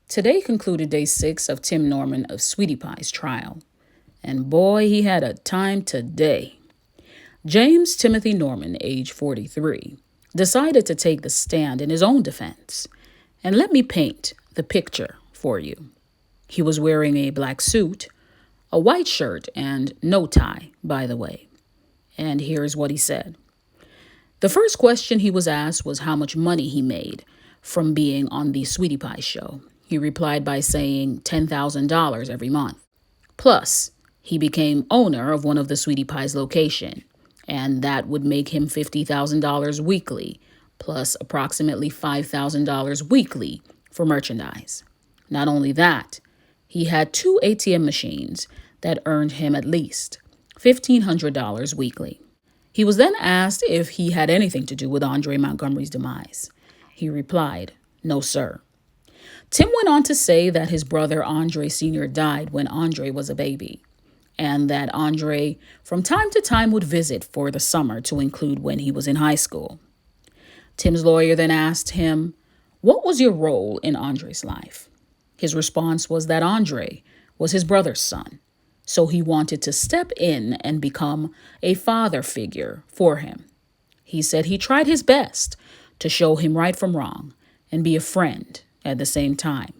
Today concluded day 6 of Tim Norman of Sweetie Pie's trial. And boy, he had a time today. James Timothy Norman, age 43, decided to take the stand in his own defense. And let me paint the picture for you. He was wearing a black suit, a white shirt, and no tie, by the way. And here's what he said. The first question he was asked was how much money he made from being on the Sweetie Pie show. He replied by saying $10,000 every month. Plus, he became owner of one of the Sweetie Pie's location, and that would make him $50,000 weekly, plus approximately $5,000 weekly for merchandise. Not only that, he had 2 ATM machines that earned him at least $1,500 weekly. He was then asked if he had anything to do with Andre Montgomery's demise. He replied, "No, sir." Tim went on to say that his brother Andre Sr. died when Andre was a baby, and that Andre from time to time would visit for the summer to include when he was in high school. Tim's lawyer then asked him, "What was your role in Andre's life?" His response was that Andre was his brother's son, so he wanted to step in and become a father figure for him. He said he tried his best to show him right from wrong and be a friend at the same time.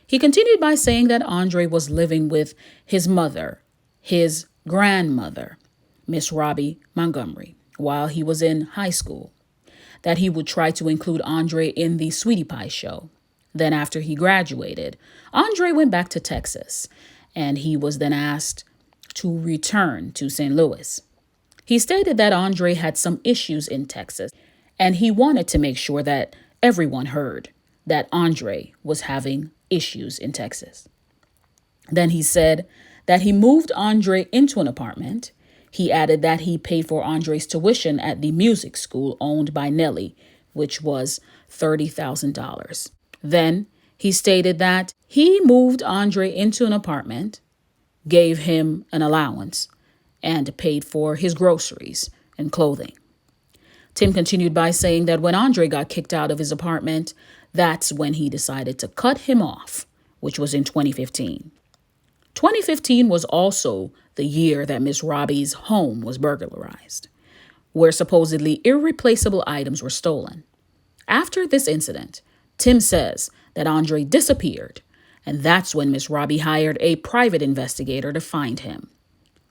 He continued by saying that Andre was living with his mother, his grandmother, Miss Robbie Montgomery, while he was in high school, that he would try to include Andre in the Sweetie Pie show. Then after he graduated, Andre went back to Texas, and he was then asked to return to St. Louis. He stated that Andre had some issues in Texas, and he wanted to make sure that everyone heard that Andre was having issues in Texas. Then he said that he moved Andre into an apartment. He added that he paid for Andre's tuition at the music school owned by Nelly, which was $30,000. Then he stated that he moved Andre into an apartment, gave him an allowance, and paid for his groceries and clothing. Tim continued by saying that when Andre got kicked out of his apartment, that's when he decided to cut him off, which was in 2015. 2015 was also the year that Miss Robbie's home was burglarized, where supposedly irreplaceable items were stolen. After this incident, Tim says that Andre disappeared, and that's when Miss Robbie hired a private investigator to find him,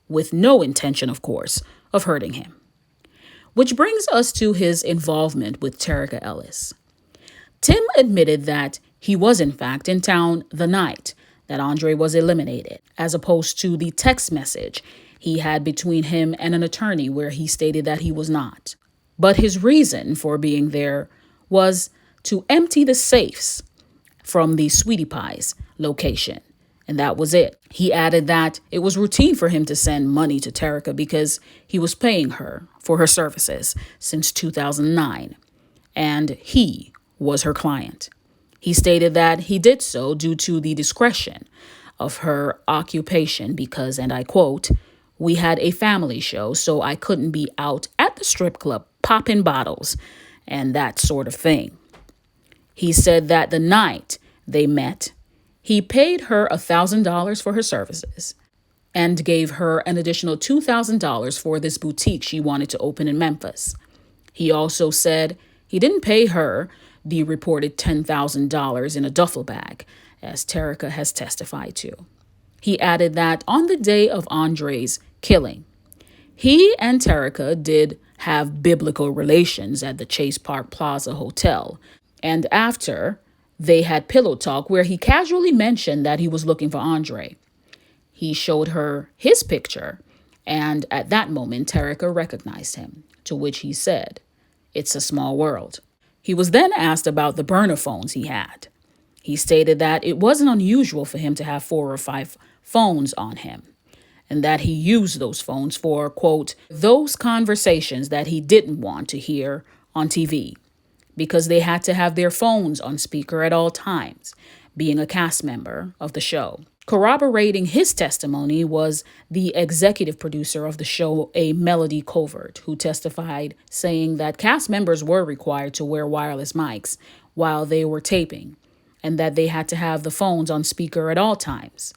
with no intention, of course, of hurting him. Which brings us to his involvement with Terica Ellis. Tim admitted that he was in fact in town the night that Andre was eliminated, as opposed to the text message he had between him and an attorney where he stated that he was not. But his reason for being there was to empty the safes from the Sweetie Pie's location, and that was it. He added that it was routine for him to send money to Terica because he was paying her for her services since 2009, and he was her client. He stated that he did so due to the discretion of her occupation because, and I quote, "We had a family show, so I couldn't be out at the strip club popping bottles and that sort of thing." He said that the night they met, he paid her $1,000 for her services and gave her an additional $2,000 for this boutique she wanted to open in Memphis. He also said he didn't pay her the reported $10,000 in a duffel bag, as Terica has testified to. He added that on the day of Andre's killing, he and Terica did have biblical relations at the Chase Park Plaza Hotel, and after, they had pillow talk where he casually mentioned that he was looking for Andre. He showed her his picture, and at that moment, Terica recognized him, to which he said, "It's a small world." He was then asked about the burner phones he had. He stated that it wasn't unusual for him to have 4 or 5 phones on him, and that he used those phones for, quote, those conversations that he didn't want to hear on TV, because they had to have their phones on speaker at all times, being a cast member of the show. Corroborating his testimony was the executive producer of the show, a Melody Covert, who testified saying that cast members were required to wear wireless mics while they were taping, and that they had to have the phones on speaker at all times.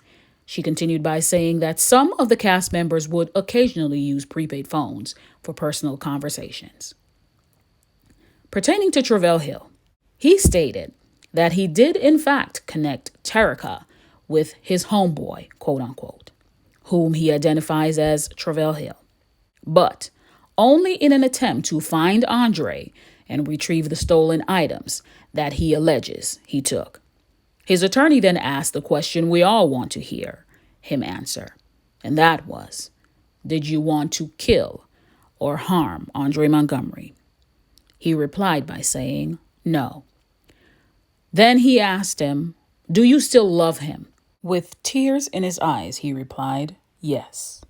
She continued by saying that some of the cast members would occasionally use prepaid phones for personal conversations. Pertaining to Travell Hill, he stated that he did in fact connect Terica with his homeboy, quote unquote, whom he identifies as Travell Hill, but only in an attempt to find Andre and retrieve the stolen items that he alleges he took. His attorney then asked the question we all want to hear him answer, and that was, did you want to kill or harm Andre Montgomery? He replied by saying, no. Then he asked him, do you still love him? With tears in his eyes, he replied, yes.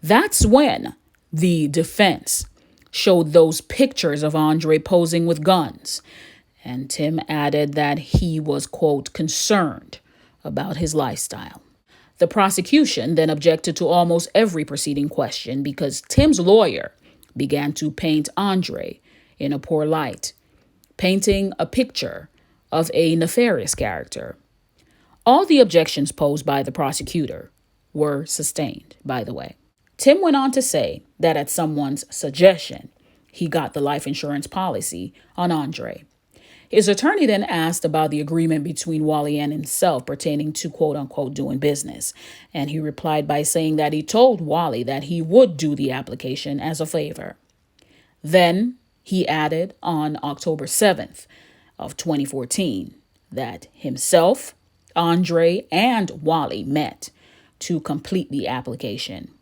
That's when the defense showed those pictures of Andre posing with guns, and Tim added that he was, quote, concerned about his lifestyle. The prosecution then objected to almost every preceding question because Tim's lawyer began to paint Andre in a poor light, painting a picture of a nefarious character. All the objections posed by the prosecutor were sustained, by the way. Tim went on to say that at someone's suggestion, he got the life insurance policy on Andre. His attorney then asked about the agreement between Wally and himself pertaining to quote unquote doing business. And he replied by saying that he told Wally that he would do the application as a favor. Then he added on October 7th of 2014 that himself, Andre, and Wally met to complete the application.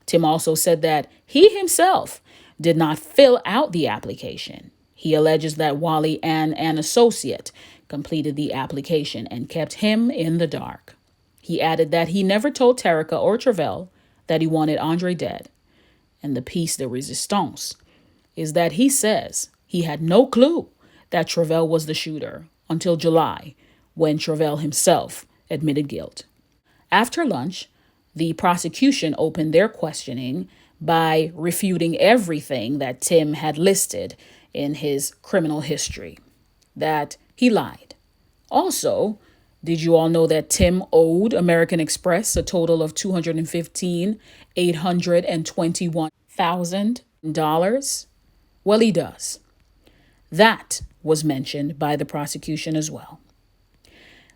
Tim also said that he himself did not fill out the application. He alleges that Wally and an associate completed the application and kept him in the dark. He added that he never told Terica or Travell that he wanted Andre dead. And the piece de resistance is that he says he had no clue that Travell was the shooter until July, when Travell himself admitted guilt. After lunch, the prosecution opened their questioning by refuting everything that Tim had listed in his criminal history, that he lied. Also, did you all know that Tim owed American Express a total of $215,821,000? Well, he does. That was mentioned by the prosecution as well.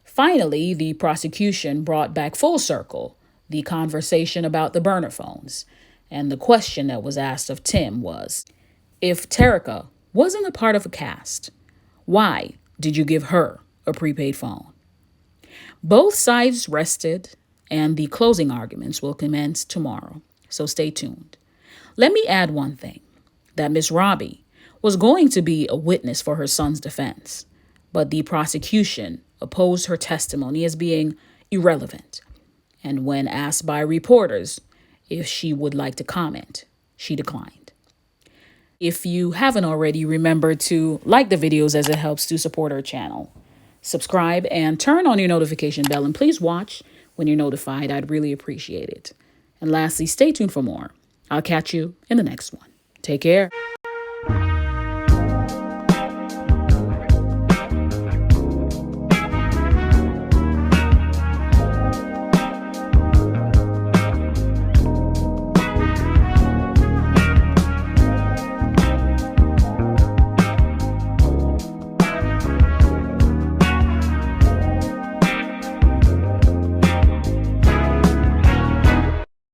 Finally, the prosecution brought back full circle the conversation about the burner phones, and the question that was asked of Tim was, if Terica wasn't a part of a cast, why did you give her a prepaid phone? Both sides rested, and the closing arguments will commence tomorrow, so stay tuned. Let me add one thing, that Miss Robbie was going to be a witness for her son's defense, but the prosecution opposed her testimony as being irrelevant, and when asked by reporters if she would like to comment, she declined. If you haven't already, remember to like the videos as it helps to support our channel. Subscribe and turn on your notification bell, and please watch when you're notified. I'd really appreciate it. And lastly, stay tuned for more. I'll catch you in the next one. Take care.